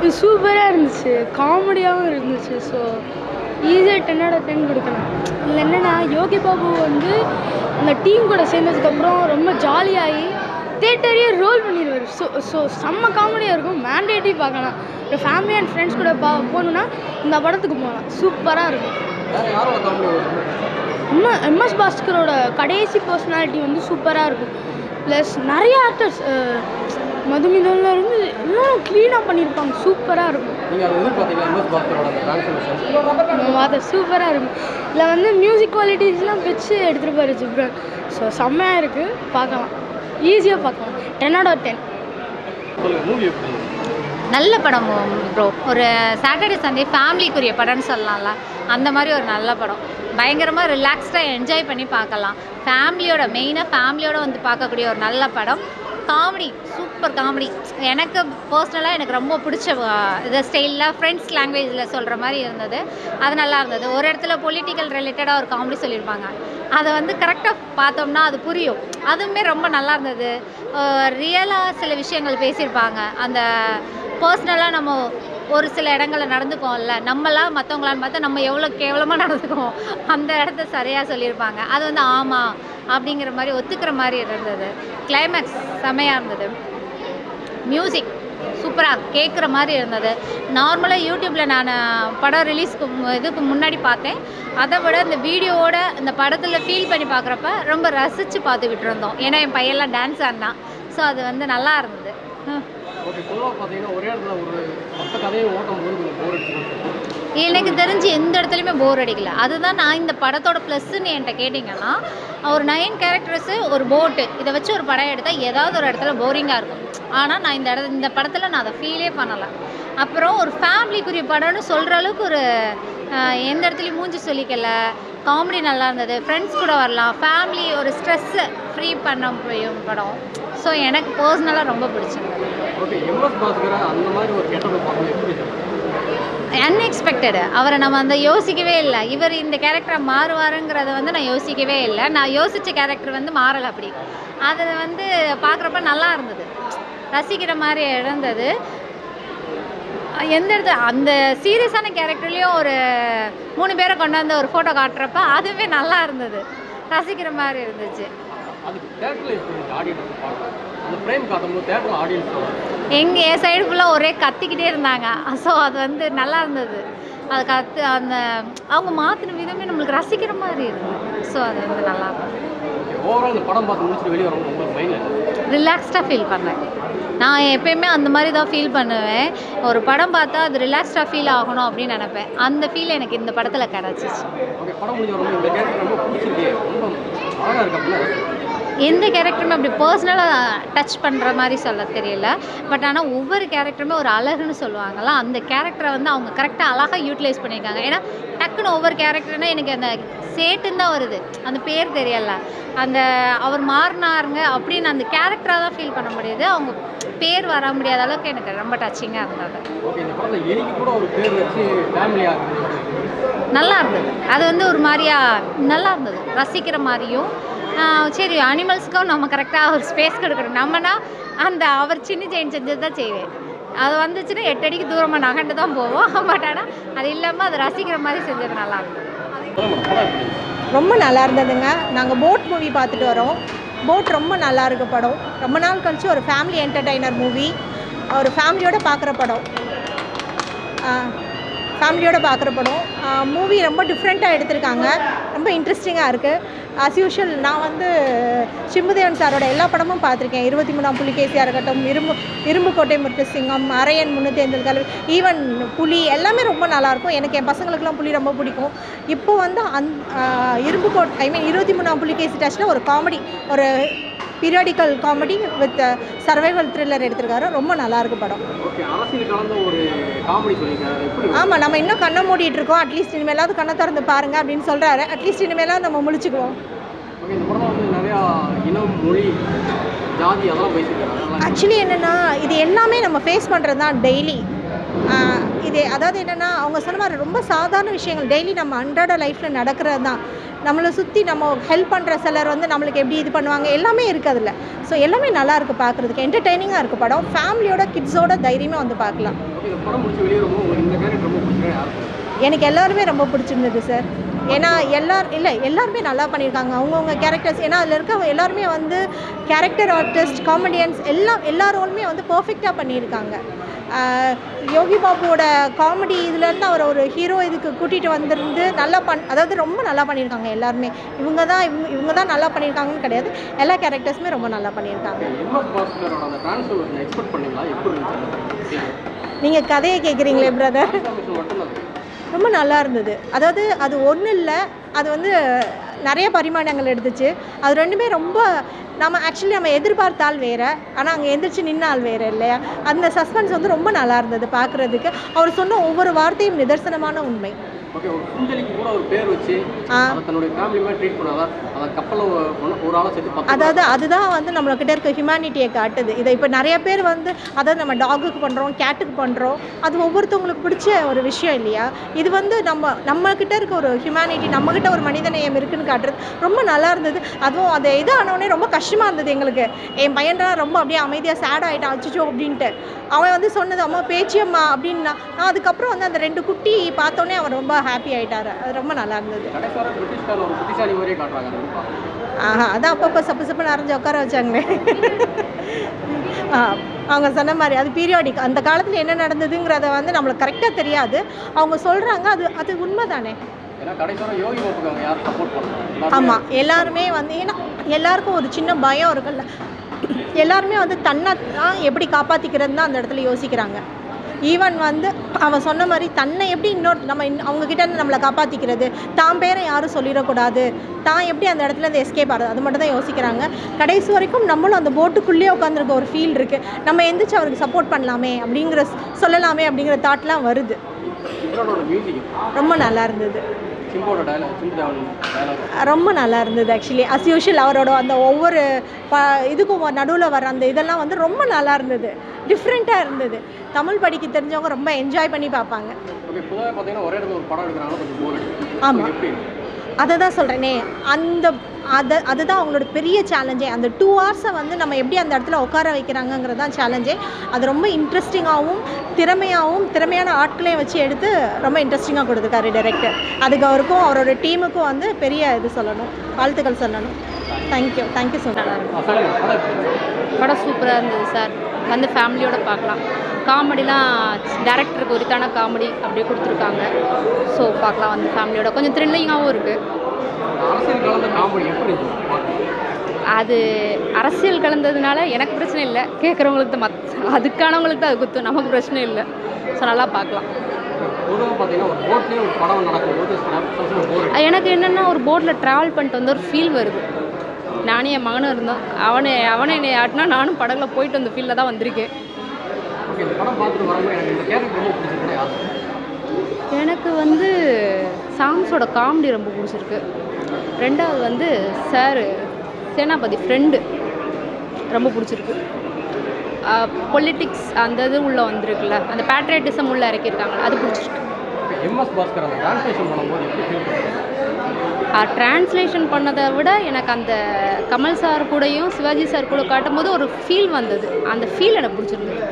இது சூப்பராக இருந்துச்சு, காமெடியாகவும் இருந்துச்சு. ஸோ ஈஸியாக 10/10 கொடுக்கலாம். இதில் என்னென்னா யோகி பாபு வந்து அந்த டீம் கூட சேர்ந்ததுக்கப்புறம் ரொம்ப ஜாலியாகி தேட்டரையே ரோல் பண்ணிடுவார். ஸோ செம்ம காமெடியாக இருக்கும். மேண்டேட்டரி பார்க்கலாம். ஒரு ஃபேமிலி அண்ட் ஃப்ரெண்ட்ஸ் கூட போகணுன்னா இந்த படத்துக்கு போகலாம். சூப்பராக இருக்கும். எம்எஸ் பாஸ்கரோட கடைசி பர்சனாலிட்டி வந்து சூப்பராக இருக்கும். ப்ளஸ் நிறைய ஆக்டர்ஸ் மதுமிதனில் இருந்து இன்னும் க்ளீனாக பண்ணியிருப்பாங்க. சூப்பராக இருக்கும். அது சூப்பராக இருக்கும். இதில் வந்து மியூசிக் குவாலிட்டிஸ்லாம் வச்சு எடுத்துகிட்டு ஜிப்ரான். ஸோ செம்மையாக இருக்குது, பார்க்கலாம், ஈஸியாக பார்க்கலாம். 10/10. நல்ல படம் ப்ரோ. ஒரு சாட்டர்டே சண்டே ஃபேமிலிக்குரிய படம்னு சொல்லலாம்ல, அந்த மாதிரி ஒரு நல்ல படம். பயங்கரமாக ரிலாக்ஸ்டாக என்ஜாய் பண்ணி பார்க்கலாம். ஃபேமிலியோட மெயினாக ஃபேமிலியோட வந்து பார்க்கக்கூடிய ஒரு நல்ல படம். Comedy, super comedy. எனக்கு பர்சனலாக எனக்கு ரொம்ப பிடிச்ச இது ஸ்டைலில் ஃப்ரெண்ட்ஸ் லாங்குவேஜில் சொல்கிற மாதிரி இருந்தது. அது நல்லா இருந்தது. ஒரு இடத்துல பொலிட்டிக்கல் ரிலேட்டடாக ஒரு காமெடி சொல்லியிருப்பாங்க. அதை வந்து கரெக்டாக பார்த்தோம்னா அது புரியும். அதுவுமே ரொம்ப நல்லா இருந்தது. ரியலாக சில விஷயங்கள் பேசியிருப்பாங்க. அந்த பர்சனலாக நம்ம ஒரு சில இடங்களில் நடந்துக்குவோம்ல, நம்மளாம் மற்றவங்களான்னு பார்த்தா நம்ம எவ்வளோ கேவலமாக நடந்துக்குவோம், அந்த இடத்த சரியாக சொல்லியிருப்பாங்க. அது வந்து ஆமாம் அப்படிங்கிற மாதிரி ஒத்துக்கிற மாதிரி இருந்தது. கிளைமேக்ஸ் செமையாக இருந்தது. மியூசிக் சூப்பராக கேட்குற மாதிரி இருந்தது. நார்மலாக யூடியூப்பில் நான் படம் ரிலீஸ்க்கு இதுக்கு முன்னாடி பார்த்தேன். அதை விட இந்த வீடியோவோட இந்த படத்தில் ஃபீல் பண்ணி பார்க்குறப்ப ரொம்ப ரசித்து பார்த்துக்கிட்டு இருந்தோம். ஏன்னா என் பையெல்லாம் டான்ஸ் ஆடினான். ஸோ அது வந்து நல்லா இருந்தது. எனக்கு தெரிஞ்சு எந்த இடத்துலையுமே போர் அடிக்கல. அதுதான் நான் இந்த படத்தோட ப்ளஸ்ன்னு என்கிட்ட கேட்டிங்கன்னா, ஒரு 9 கேரக்டர்ஸு, ஒரு போட்டு, இதை வச்சு ஒரு படம் எடுத்தால் ஏதாவது ஒரு இடத்துல போரிங்காக இருக்கும். ஆனால் நான் இந்த படத்தில் நான் அதை ஃபீலே பண்ணலை. அப்புறம் ஒரு ஃபேமிலிக்குரிய படம்னு சொல்கிற அளவுக்கு ஒரு எந்த இடத்துலையும் மூஞ்சி சொல்லிக்கல. காமெடி நல்லா இருந்தது. ஃப்ரெண்ட்ஸ் கூட வரலாம். ஃபேமிலி ஒரு ஸ்ட்ரெஸ்ஸை ஃப்ரீ பண்ண முடியும் படம். ஸோ எனக்கு பர்சனலாக ரொம்ப பிடிச்சிருந்தது. அன்எக்ஸ்பெக்டடு. அவரை நம்ம அந்த யோசிக்கவே இல்லை. இவர் இந்த கேரக்டரை மாறுவாருங்கிறத வந்து நான் யோசிக்கவே இல்லை. நான் யோசித்த கேரக்டர் வந்து மாறலை. அப்படி அதை வந்து பார்க்குறப்ப நல்லா இருந்தது, ரசிக்கிற மாதிரி இருந்தது. எந்த இடத்துல அந்த சீரியஸான கேரக்டர்லேயும் ஒரு 3 பேரை கொண்டாந்து ஒரு ஃபோட்டோ காட்டுறப்ப அதுவே நல்லா இருந்தது, ரசிக்கிற மாதிரி இருந்துச்சு. என் சைடு ஃபுல்லாக ஒரே கத்திக்கிட்டே இருந்தாங்க. ஸோ அது வந்து நல்லா இருந்தது. அது அந்த அவங்க மாற்றின விதமே நம்மளுக்கு ரசிக்கிற மாதிரி இருந்தது. ஸோ அது வந்து நல்லா இருந்தது. ரிலாக்ஸ்டாக ஃபீல் பண்ணேன். நான் எப்பயுமே அந்த மாதிரி தான் ஃபீல் பண்ணுவேன். ஒரு படம் பார்த்தா அது ரிலாக்ஸ்டாக ஃபீல் ஆகணும் அப்படின்னு நினப்பேன். அந்த ஃபீல் எனக்கு இந்த படத்தில் கிடச்சிச்சு. எந்த கேரக்டருமே அப்படி பர்சனலாக டச் பண்ணுற மாதிரி சொல்ல தெரியல. பட் ஆனால் ஒவ்வொரு கேரக்டருமே ஒரு அழகுன்னு சொல்லுவாங்கள்ல, அந்த கேரக்டரை வந்து அவங்க கரெக்டாக அழகாக யூட்டிலைஸ் பண்ணியிருக்காங்க. ஏன்னா டக்குன்னு ஒவ்வொரு கேரக்டர்னால் எனக்கு அந்த சேட்டுன்னு தான் வருது, அந்த பேர் தெரியல. அந்த அவர் மாறினாருங்க அப்படின்னு அந்த கேரக்டராக தான் ஃபீல் பண்ண முடியுது. அவங்க பேர் வர முடியாத அளவுக்கு எனக்கு ரொம்ப டச்சிங்காக இருந்தது. நல்லா இருந்தது. அது வந்து ஒரு மாதிரியா நல்லா இருந்தது, ரசிக்கிற மாதிரியும். சரி, அனிமல்ஸுக்கும் நம்ம கரெக்டாக ஒரு ஸ்பேஸ் கொடுக்கணும். நம்மனா அந்த அவர் சின்ன ஜெயின் செஞ்சது தான் செய்வேன். அது வந்துச்சுன்னா 8 அடிக்கு தூரமாக நகண்டு தான் போவோம். பட் ஆனால் அது இல்லாமல் அதை ரசிக்கிற மாதிரி செஞ்சது நல்லா இருந்தது. ரொம்ப நல்லா இருந்ததுங்க. நாங்கள் போட் மூவி பார்த்துட்டு வரோம். போட் ரொம்ப நல்லா இருக்கு படம். ரொம்ப நாள் கழிச்சு ஒரு ஃபேமிலி என்டர்டைனர் மூவி, ஒரு ஃபேமிலியோடு பார்க்குற படம். மூவி ரொம்ப டிஃப்ரெண்ட்டாக எடுத்திருக்காங்க. ரொம்ப இன்ட்ரெஸ்டிங்காக இருக்குது. ஆஸ் யூஷுவல் நான் வந்து சிம்புதேவன் சாரோட எல்லா படமும் பார்த்துருக்கேன். 23ஆம் புலிகேசியாக இருக்கட்டும், இரும்புக்கோட்டை முத்துசிங்கம், அரையன் 350 ஈவன் புலி, எல்லாமே ரொம்ப நல்லாயிருக்கும். எனக்கு என் பசங்களுக்கெல்லாம் புலி ரொம்ப பிடிக்கும். இப்போ வந்து 23ஆம் புலிகேசி டச்சில் ஒரு காமெடி, ஒரு periodical comedy with survival thriller எடுத்திருக்காரு. ரொம்ப நல்லாயிருக்கு படம். ஆமாம், நம்ம இன்னும் கண்ணை மூடிட்டு இருக்கோம். அட்லீஸ்ட் இனிமேலாவது கண்ணை திறந்து பாருங்க அப்படின்னு சொல்கிறாரு. அட்லீஸ்ட் இனிமேலாவது நம்ம முழிச்சுக்குவோம். ஆக்சுவலி என்னென்னா, இது எல்லாமே நம்ம ஃபேஸ் பண்ணுறது தான் டெய்லி. இது அதாவது என்னென்னா, அவங்க சொன்ன மாதிரி ரொம்ப சாதாரண விஷயங்கள் டெய்லி நம்ம அன்றாட லைஃப்பில் நடக்கிறது தான். நம்மளை சுற்றி நம்ம ஹெல்ப் பண்ணுற சிலர் வந்து நம்மளுக்கு எப்படி இது பண்ணுவாங்க எல்லாமே இருக்குது அதில். ஸோ எல்லாமே நல்லா இருக்குது பார்க்குறதுக்கு, என்டர்டெய்னிங்காக இருக்குது படம். ஃபேமிலியோட கிட்ஸோட தைரியமாக வந்து பார்க்கலாம். எனக்கு எல்லாருமே ரொம்ப பிடிச்சிருந்தது சார். ஏன்னா எல்லாருமே நல்லா பண்ணியிருக்காங்க அவங்கவுங்க கேரக்டர்ஸ். ஏன்னா அதில் இருக்க எல்லாருமே வந்து கேரக்டர் ஆர்டிஸ்ட், காமெடியன்ஸ் எல்லா ரோலுமே வந்து பர்ஃபெக்டாக பண்ணியிருக்காங்க. யோகி பாபுவோட காமெடி இதுலேருந்து அவர் ஒரு ஹீரோ இதுக்கு கூட்டிகிட்டு வந்திருந்து நல்லா அதாவது ரொம்ப நல்லா பண்ணியிருக்காங்க எல்லாருமே. இவங்க தான் நல்லா பண்ணியிருக்காங்கன்னு கிடையாது, எல்லா கேரக்டர்ஸுமே ரொம்ப நல்லா பண்ணியிருக்காங்க. நீங்கள் கதையை கேட்குறீங்களே பிரதர், ரொம்ப நல்லா இருந்தது. அதாவது அது ஒன்றும் இல்லை, அது வந்து நிறைய பரிமாணங்கள் எடுத்துச்சு. அது ரெண்டுமே ரொம்ப நம்ம எதிர்பார்த்த ஆள் வேறு, ஆனால் அங்கே எந்திரிச்சு நின்ன ஆள் வேறு இல்லையா. அந்த சஸ்பென்ஸ் வந்து ரொம்ப நல்லா இருந்தது பார்க்குறதுக்கு. அவர் சொன்ன ஒவ்வொரு வார்த்தையும் நிதர்சனமான உண்மை. ஓகே, ஒரு சுண்டலிக்கு கூட ஒரு பேர் வச்சு தன்னுடைய ஃபேமிலி மாதிரி ட்ரீட் பண்ணாதா, அதை கப்பலில் ஒரு ஆளை சேர்த்து அதாவது அதுதான் வந்து நம்மக்கிட்ட இருக்க ஹியூமனிட்டியை காட்டுது. இதை இப்போ நிறைய பேர் வந்து அதாவது நம்ம டாகுக்கு பண்ணுறோம், கேட்டுக்கு பண்ணுறோம், அது ஒவ்வொருத்தவங்களுக்கு பிடிச்ச ஒரு விஷயம் இல்லையா. இது வந்து நம்மக்கிட்ட இருக்க ஒரு ஹியூமனிட்டி, நம்மக்கிட்ட ஒரு மனிதநேயம் இருக்குன்னு காட்டுறது ரொம்ப நல்லா இருந்தது. அதுவும் அது இதானோடனே ரொம்ப கஷ்டமாக இருந்தது எங்களுக்கு. என் பையன்லாம் ரொம்ப அப்படியே அமைதியாக சேட் ஆகிட்டான், அச்சுச்சோ அப்படின்ட்டு. அவன் வந்து சொன்னது அம்மா பேச்சியம்மா அப்படின்னா, நான் அதுக்கப்புறம் வந்து அந்த 2 குட்டி பார்த்தோன்னே அவன் ரொம்ப ஹாப்பி ஆகிட்டார். அது ரொம்ப நல்லா இருந்தது. அதான் அப்பப்போ சப்பு நிறைஞ்சு உட்கார வச்சாங்களே. அவங்க சொன்ன மாதிரி அது பீரியாடிக். அந்த காலத்தில் என்ன நடந்ததுங்கிறத வந்து நம்மளுக்கு கரெக்டாக தெரியாது, அவங்க சொல்கிறாங்க, அது உண்மை தானே. ஆமாம், எல்லாருமே வந்து ஏன்னா எல்லாருக்கும் ஒரு சின்ன பயம் இருக்குல்ல, எல்லாருமே வந்து தன்னை தான் எப்படி காப்பாற்றிக்கிறது தான் அந்த இடத்துல யோசிக்கிறாங்க. ஈவன் வந்து அவன் சொன்ன மாதிரி தன்னை எப்படி அவங்கக்கிட்ட இருந்து நம்மளை காப்பாற்றிக்கிறது, தான் பேரை யாரும் சொல்லிடக்கூடாது, தான் எப்படி அந்த இடத்துலேருந்து எஸ்கேப் ஆகிறது, அது மட்டும் தான் யோசிக்கிறாங்க. கடைசி வரைக்கும் நம்மளும் அந்த போட்டுக்குள்ளேயே உட்காந்துருக்க ஒரு ஃபீல் இருக்குது. நம்ம எந்திரிச்சு அவருக்கு சப்போர்ட் பண்ணலாமே சொல்லலாமே அப்படிங்கிற தாட்லாம் வருது. ரொம்ப நல்லா இருந்தது, ரொம்ப நல்லா இருந்தது. ஆக்சுவலி அஸ் யூஷுவல் அவரோட அந்த ஒவ்வொரு இதுக்கும் நடுவில் வர அந்த இதெல்லாம் வந்து ரொம்ப நல்லா இருந்தது, டிஃப்ரெண்ட்டாக இருந்தது. தமிழ் படிக்க தெரிஞ்சவங்க ரொம்ப என்ஜாய் பண்ணி பார்ப்பாங்க. ஆமாம், அதை தான் சொல்கிறேனே, அதுதான் அவங்களோட பெரிய சேலஞ்சே. அந்த 2 ஹவர்ஸை வந்து நம்ம எப்படி அந்த இடத்துல உட்கார வைக்கிறாங்கங்கிறது தான் சேலஞ்சே. அது ரொம்ப இன்ட்ரெஸ்டிங்காகவும் திறமையான ஆட்களையும் வச்சு எடுத்து ரொம்ப இன்ட்ரெஸ்டிங்காக கொடுத்துருக்காரு டைரக்டர். அதுக்கு அவருக்கும் அவரோட டீமுக்கும் வந்து பெரிய இது சொல்லணும், வாழ்த்துக்கள் சொல்லணும். Thank you so much. படம் சூப்பராக இருந்தது சார், வந்து ஃபேமிலியோடு பார்க்கலாம். காமெடிலாம் டேரக்டருக்கு உரித்தான காமெடி அப்படியே கொடுத்துருக்காங்க. ஸோ பார்க்கலாம், வந்து ஃபேமிலியோட கொஞ்சம் த்ரில்லிங்காகவும் இருக்குது. அது அரசியல் கலந்ததுனால எனக்கு பிரச்சனை இல்லை, கேட்குறவங்களுக்கு தான் அதுக்கானவங்களுக்கு தான் அது குத்தும், நமக்கு பிரச்சனை இல்லை. ஸோ நல்லா பார்க்கலாம். எனக்கு என்னென்னா ஒரு போட்டில் ட்ராவல் பண்ணிட்டு வந்து ஒரு ஃபீல் வருது. நானே என் மகனும் இருந்தோம், அவனை என்னை ஆட்டினா நானும் படகுல போயிட்டு வந்த ஃபீலில் தான் வந்திருக்கேன். எனக்கு வந்து சாங்ஸோட காமெடி ரொம்ப பிடிச்சிருக்கு. 2வது வந்து சார் சேனாபதி ஃப்ரெண்டு ரொம்ப பிடிச்சிருக்கு. பொலிட்டிக்ஸ் அந்த இது உள்ளே வந்திருக்குல்ல, அந்த பேட்ரியட்டிசம் உள்ளே இறக்கியிருக்காங்க, அது பிடிச்சிருக்கு. ட்ரான்ஸ்லேஷன் பண்ணதை விட எனக்கு அந்த கமல் சார் கூடயும் சிவாஜி சார் கூட காட்டும் போது ஒரு ஃபீல் வந்தது, அந்த ஃபீல் எனக்கு பிடிச்சிருந்தது.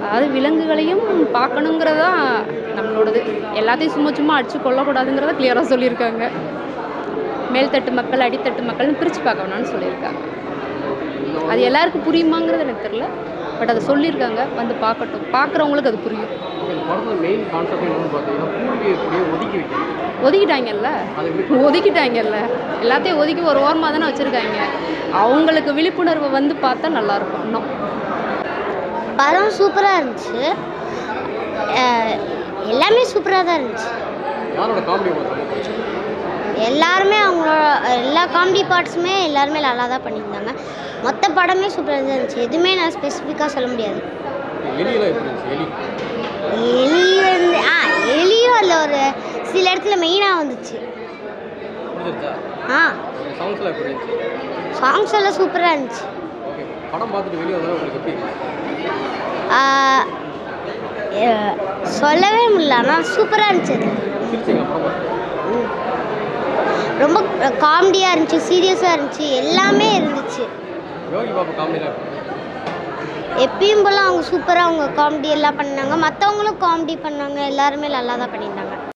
அதாவது விலங்குகளையும் பார்க்கணுங்கிறதான் நம்மளோடது, எல்லாத்தையும் சும்மா அடித்து கொள்ளக்கூடாதுங்கிறத கிளியராக சொல்லியிருக்காங்க. மேல்தட்டு மக்கள் அடித்தட்டு மக்கள்னு பிரித்து பார்க்க வேணாம்னு சொல்லியிருக்காங்க. அது எல்லாருக்கும் புரியுமாங்கிறது எனக்கு தெரியல, பட் அதை சொல்லியிருக்காங்க, வந்து பார்க்கட்டும், பார்க்குறவங்களுக்கு அது புரியும். ஒதுக்கிட்டாங்கல்ல, எல்லாத்தையும் ஒதுக்கி ஒரு ஓரமாக தானே வச்சுருக்காங்க. அவங்களுக்கு விழிப்புணர்வை வந்து பார்த்தா நல்லாயிருக்கும். இன்னும் படம் சூப்பராக இருந்துச்சு, எல்லாமே சூப்பராக தான் இருந்துச்சு. எல்லாருமே அவங்களோட எல்லா காமெடி பார்ட்ஸுமே எல்லாருமே நல்லா தான் பண்ணியிருந்தாங்க. மொத்த படமே சூப்பராக தான் இருந்துச்சு, எதுவுமே நான் ஸ்பெசிஃபிக்காக சொல்ல முடியாது. எலியும் அதில் ஒரு சில இடத்துல மெயினாக வந்துச்சு. சாங்ஸ் எல்லாம் சூப்பராக இருந்துச்சு. சொல்லவே முடியல, ஆனால் சூப்பராக இருந்துச்சு அது. சிரிச்சிங்க படம் ரொம்ப காமெடியாக இருந்துச்சு, சீரியஸாக இருந்துச்சு, எல்லாமே இருந்துச்சு. யோகி பாபு காமெடியில் எப்பயும் போல் அவங்க சூப்பராக அவங்க காமெடி எல்லாம் பண்ணாங்க, மற்றவங்களும் காமெடி பண்ணாங்க, எல்லாருமே நல்லா தான் பண்ணியிருந்தாங்க.